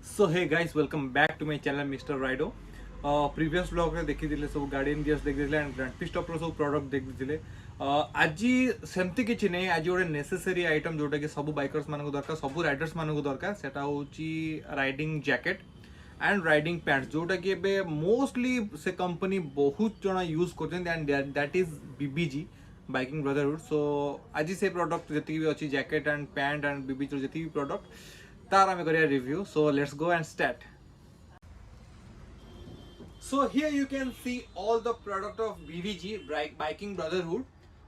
So hey guys welcome back to my channel mister Rido. Previous blog रे देखी दिले सब गार्डियन गियर्स देखि दिले एंड ग्रैंड पिस्ट ऑफ सब प्रोडक्ट देखि दिले। आज सेमती किछि नै, आज गोटे नेसेसरी आइटम जोटा कि सब बाइकर्स मानको दरकार, सब राइडर्स मानको दरकार, सेटा होची riding jacket and riding pants जोटा कि एबे मोस्टली से कंपनी बहुत जना यूज करछन and that is BBG biking brotherhood. So आज से प्रोडक्ट जति भी अछि jacket and pant and BBG जति भी प्रोडक्ट तार आमे करिया review. So let's go and start. So here you can see all the product of BVG Biking Brotherhood,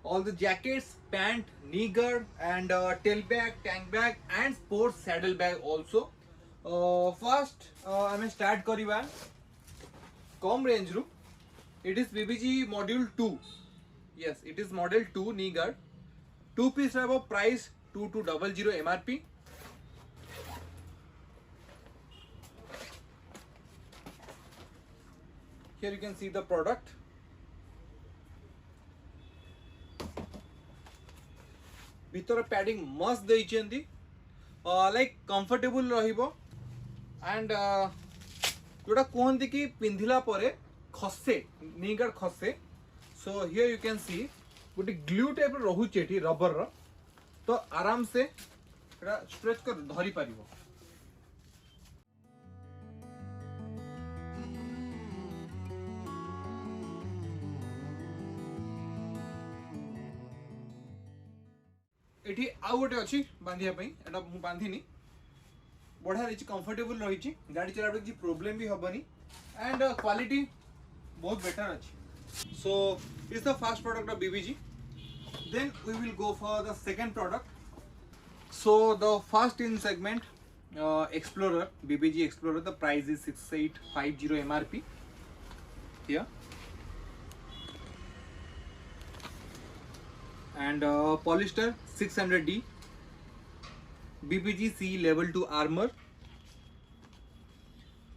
all the jackets, pant, knee guard and tail bag, tank bag and sports saddle bag also. First I may start kariba com range ru. It is BVG module 2. Yes, it is model 2 knee guard. 2 piece rabo price 2200 MRP. Here you can see the product. भीतर padding मस्त देइछेंदी, like comfortable रहिबो and जोटा कोहंती कि पिंधिला परे खसे नी guard खसे। So here you can सी गोटे glue type रहुचे एठी रबर रो, तो आराम से एटा स्ट्रेच कर धरी पारिबो। एठी आउ गोटे अच्छी बांधिया पई, एटा मु बांधिनी, बढ़िया रही, कंफर्टेबल रही, गाड़ी चला किसी प्रोब्लेम भी हेनी एंड क्वालिटी बहुत बेटर अच्छी। So is the first product of BBG. Then we will go for the second product. So the first in segment explorer, BBG explorer, the price is 6850 MRP here and polyester 600D, BBG C level 2 armor,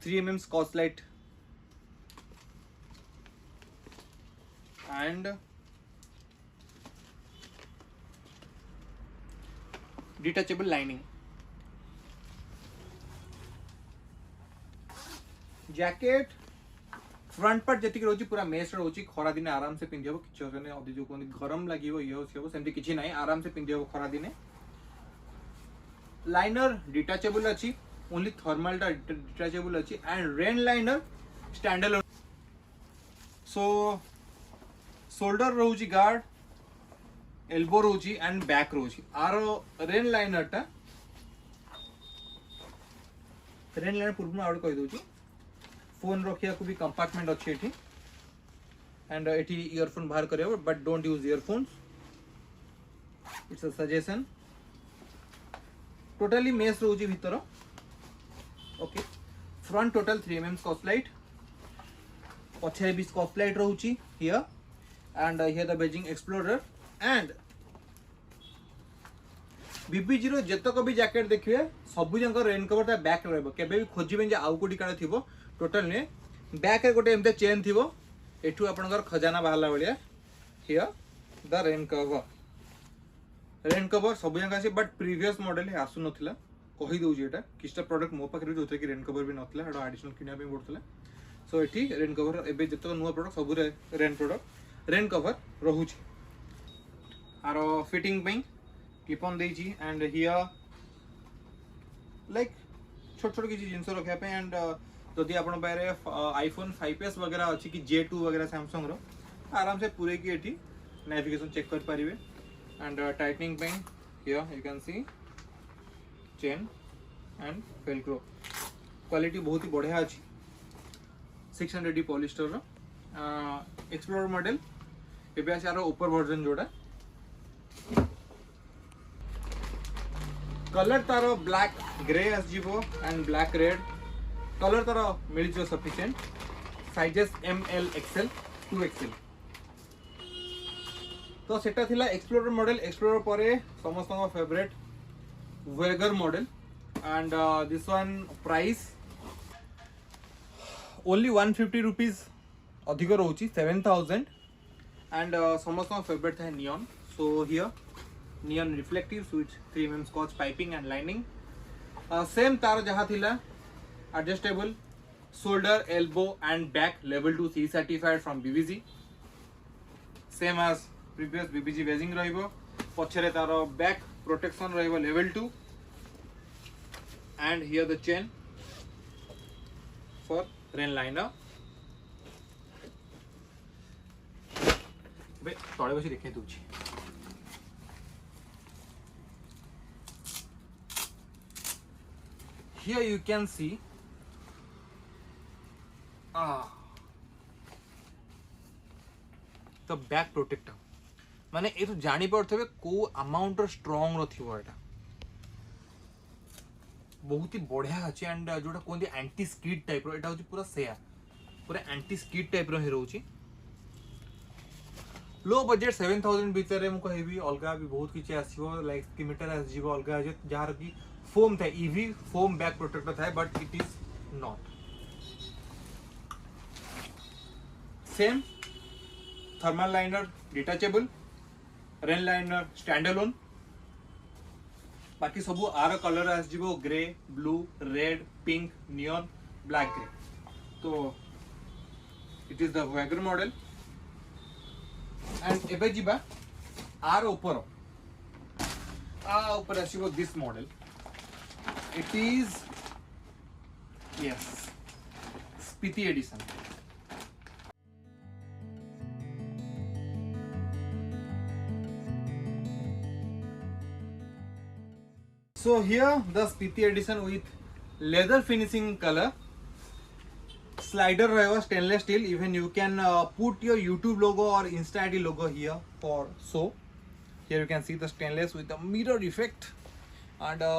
3mm Scotch-Lite and detachable lining. Jacket front part जति रोची पूरा mesh रोची, खरा दिन आराम से पिंधियो, किछ होने अदि जो कोन गरम लागिवो ये होसियो सेमति किछि नाही, आराम से पिंधियो खरा दिने। लाइनर डिटाचेबल अछि, ओनली थर्मल टा डिटाचेबल अछि and rain liner stand alone. So shoulder रोची गार्ड, एल्बो रोची एंड बैक रोची। आरो रेन लाइनर टा, रेन लाइनर पूर्व आउट कहि दोची, फोन रखिया को भी कंपार्टमेंट अच्छी एठी एंड एठी ईयरफोन बाहर करियो, but don't use earphones, it's a suggestion. Totally mess रोजी भीतर। Okay, front total 3mm Scotch-Lite, पछे भी Scotch-Lite रहउची here and here the Beijing explorer and BBG रो जतक भी जैकेट देखिए सब जंक रेन कवर ता बैक रहबो, केबे भी खोजिबे जे आउ कोडी काळे थिबो टोटल ने बैक रे गोटे एमते चेन थिबो, एठू आपनकर खजाना बाहला बलिया। हियर द रेन कवर सब जंक आसी, बट प्रीवियस मॉडल हे आसु नथिला, कहि दउजी एटा किस्टा प्रोडक्ट मो पाखरे जोते कि रेन कवर भी नथिला, एटा एडिशनल किनिया पे पड़तला। सो एठी रेन कवर एबे जतक नुवा प्रोडक्ट सब रेन प्रोडक्ट रेन कवर रहउची। आरो फिटिंग पे क्लिप ऑन देइची एंड हियर लाइक छोट छोट किसी जिनस रखा पे एंड जदि आपण पारे आईफोन 5s वगैरह अच्छी कि J2 वगैरह सैमसंग रो, आराम से पूरे की एठी नेविगेशन चेक कर पारिबे एंड टाइटनिंग पे here you can C chain and Velcro. Quality बहुत ही बढ़िया अछि, 600D पॉलिस्टर रो एक्सप्लोरर मॉडल एबे आसी आरो ऊपर वर्जन जोडा। कलर तारो ब्लैक ग्रे आसजिवो एंड ब्लैक रेड, कलर तारो मिल जो sufficient. Sizes ML XL 2XL। तो सेटा थिला एक्सप्लोरर मॉडल। एक्सप्लोरर परे समस्त favourite voyager model and this one price only 150 rupees अधिक रहउची 7000 एंड समस्त फेवरेट था neon. So here neon reflective switch 3mm Scotch piping and lining same तार जहाँ थिला adjustable, shoulder, elbow and back level 2 C certified from BBG. Same as previous BBG wedging रहिबो पछरे तारो back protection रहिबो level 2 and here the chain for rain liner. बे तळे बसी देखै दउछि here you can see the back protector माने ए तो जानी पड़थबे को amount रो strong रो थिबो एटा बहुत ही बढ़िया अछि एंड जोटा कोंदी एंटी स्किड टाइप रो एटा होची पूरा सेया पूरा एंटी स्किड टाइप रो हिरो होची लो बजट 7000 भीतर मु कहबी अलगा भी बहुत किछ आसीबो लाइक स्कीमीटर आस जीवो अलगा जे जार की फोम था ईवी फोम बैक प्रोटेक्टर था but it is not same thermal liner detachable rain liner stand alone बाकी सब आर कलर आस जीवो grey blue red pink neon black grey तो it is the voyager model and एबे जीबा आर ऊपर आसीबो this model it is yes Spiti edition. So here the Spiti edition with leather finishing color slider रहेगा stainless steel even you can put your YouTube logo or Insta ID logo here for so here you can see the stainless with the mirror effect and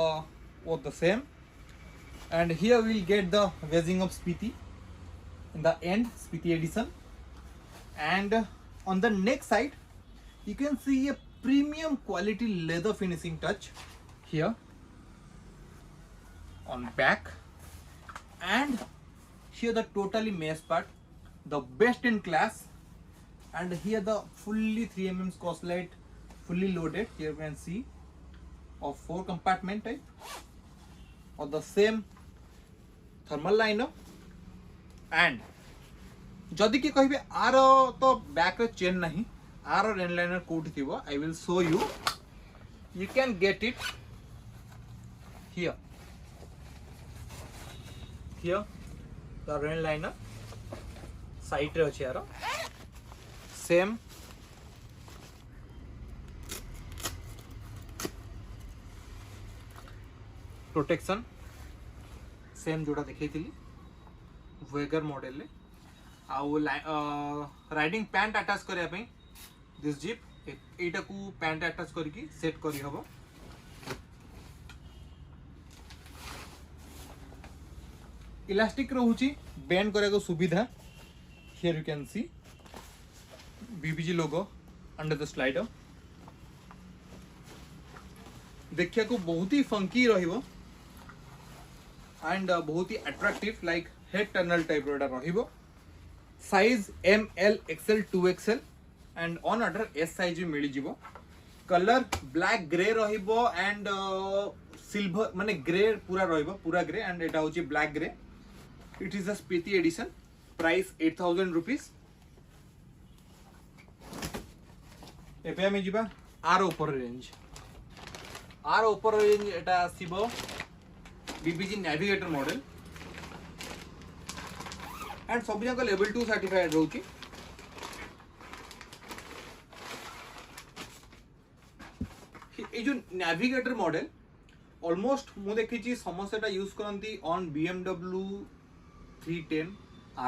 both the same and here we'll get the wedging of Spiti in the end Spiti edition and on the neck side you can see a premium quality leather finishing touch here on back and here the totally mesh part the best in class and here the fully 3mm Scotch-Lite fully loaded here you can see of 4 compartment type or the same thermal liner and जदि कि कहिबे are तो back रे chain नहीं are rain liner कोड थिबो I will show you can get it here the rain liner side रे अछि आर सेम प्रोटेक्शन सेम जोड़ा देखी वेगर मॉडल ले आउ राइडिंग पैंट अटैच करिया पे दिस जीप एटा को पैंट अटैच करके सेट करी हबो इलास्टिक रहउची बेंड करे को सुविधा here you can see BBG logo under the slider देखिया को बहुत ही फंकी रहिबो एंड बहुत ही attractive like head tunnel type रोटा रहिबो size M L XL 2XL and on order S size भी मिली जिवो कलर ब्लैक ग्रे रहिबो एंड सिल्वर माने ग्रे पूरा रहिबो पूरा ग्रे एंड एटा होची black grey it is a Spiti edition price 8000 rupees एपे में जिबा आर ऊपर range Etah आसीबो BBG navigator model and सब जगह लेवल 2 सर्टिफाइड रहउची ए जो नेविगेटर मॉडल ऑलमोस्ट मु देखिची समस्याटा यूज करंती ऑन BMW 310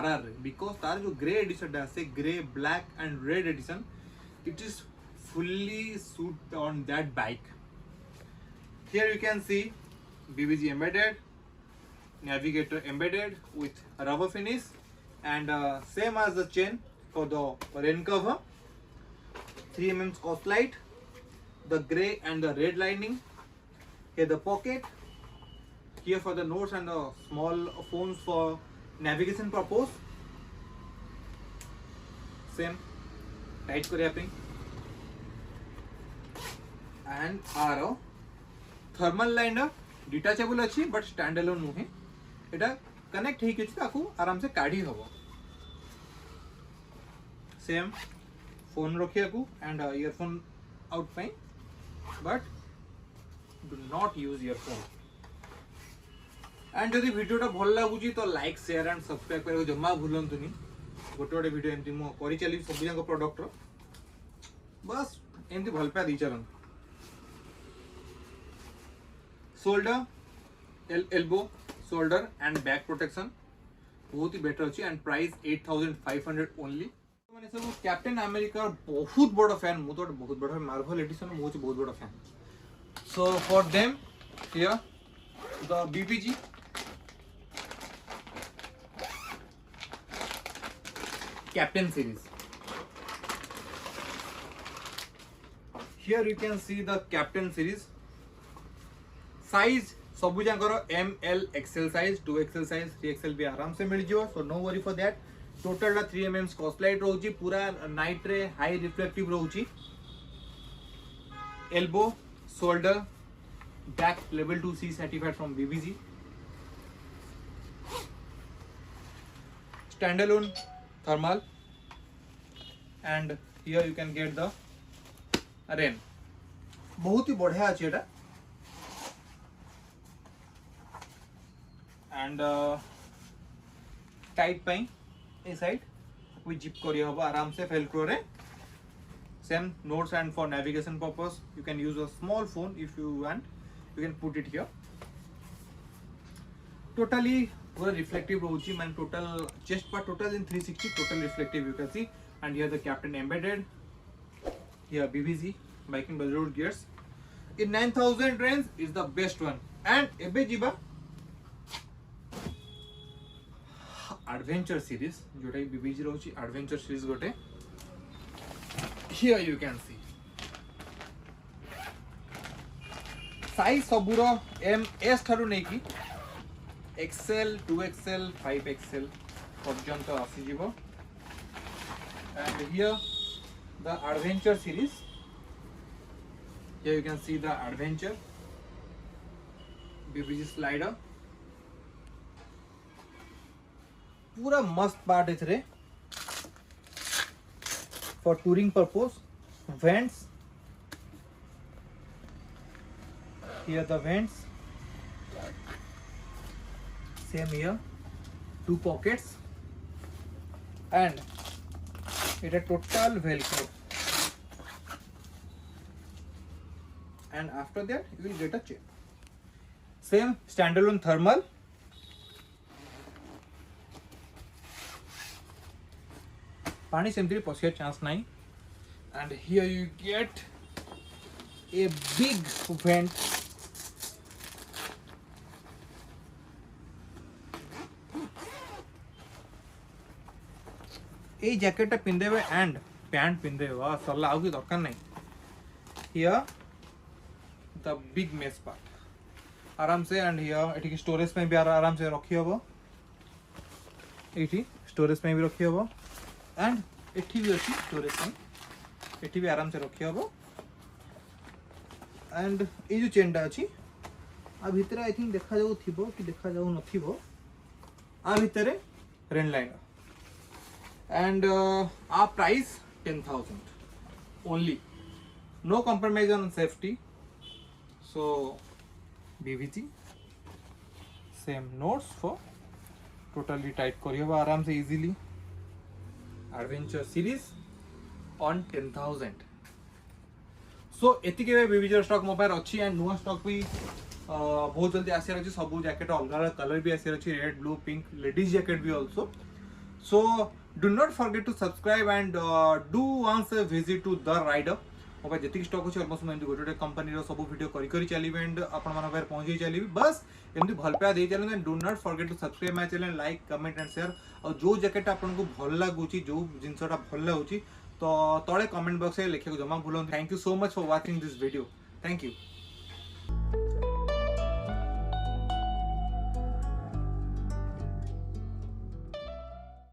RR बिकॉज तार जो ग्रे एडिशन है grey black and red edition it is fully suit on that bike. Here you can see BBG embedded, navigator embedded with rubber finish and same as the chain for the rain cover, 3mm Scotch-Lite, the grey and the red lining, here the pocket, here for the notes and the small phones for navigation purpose, same tight koriya ping and आरो thermal liner डिटाचेबल अच्छी but stand alone नुहे एटा connect हे कि ताकू आराम से काढ़ी हबो same phone रखिया को एंड ईयरफोन आउट पे but do not use earphone and जदि वीडियोटा भल लागुची तो लाइक शेयर एंड सब्सक्राइब करबो जम्मा भूलंतुनी गोटे गोटे वीडियो एमती मो करि चली सब जाक प्रोडक्ट रो बस एमती भल पा दी चलन shoulder elbow shoulder and back protection बहुत ही बेटर अच्छी एंड प्राइस 8500 ओनली मैंने सब कैप्टेन अमेरिका बहुत बड़ फैन मु तो बहुत बड़ मार्वल एडिशन मु बहुत बड़ fan so for them here the BPG Captain series. Here you can see the Captain series. Size सब जाकर M, L, XL size, 2XL size, 3XL भी आराम से मिल जाओ. So no worry for that. Total 3 mm Scotch light रोची पूरा night रे high reflective रोची. Elbow, shoulder, back level 2C certified from BBG. Standalone thermal and here you can get the rain बहुत ही बढ़िया अच्छे एटा and tight pi A side कोई zip करी हबो आराम से फेल्क्रो रे same notes and for navigation purpose you can use a small phone if you want you can put it here totally पूरा रिफ्लेक्टिव रोची मान total chest part total in 360 total reflective you can C and here the Captain embedded here BBG biking Bollywood gears in 9000 range is the best one and ebe jiba adventure series jota BBG rochi adventure series gote here you can see size सबुरो M S Tharu नै कि XL 2XL 5XL पर्यंत आसी जिवो and here the adventure series here you can see the adventure BBG slider पूरा मस्त part इथरे for touring purpose vents here the vents same here 2 pockets and it a total velcro and after that you will get a chain same standalone thermal पानी सेमती पसिया chance नहीं and here you get a big vent ए jacket पिंधेबे and pant पिंधे वाह सरला आउ की दरकार नहीं here the big mesh part आराम से एंड हियर एठी स्टोरेज में भी आराम से रखी हबो एठी स्टोरेज में भी रखी हबो एंड एठी भी अछि स्टोरेज में एठी भी आराम से रखी हबो एंड ए जो चेनटा अछि आ भितरे आई थिंक देखा जाऊ थिबो कि देखा जाऊ नथिबो आ भितरे rain liner and our price 10,000 only no compromise on safety so BBG same notes for totally tight kariba आराम से easily adventure series on 10,000 so एति के BBG स्टॉक मो पार अछि एंड नुवा स्टॉक भी बहुत जल्दी आसी रहछि सब जैकेट अलग कलर भी आसी रहछि red blue pink ladies jacket भी also so do not forget to subscribe and do once a visit to the rider mobile जति स्टॉक अछि ऑलमोस्ट मैं गोटे कंपनी रो सब वीडियो करी करी चलीबे एंड अपन मन पर पहुंची चलीबे बस एमती भल पे दे चलन and do not forget to subscribe my channel like comment and share और जो जैकेट आपन को भल लागुची जो जिंसटा भल लागुची तो तळे कमेंट बॉक्स रे लिखे को जमा भूलन thank you so much for watching this video thank you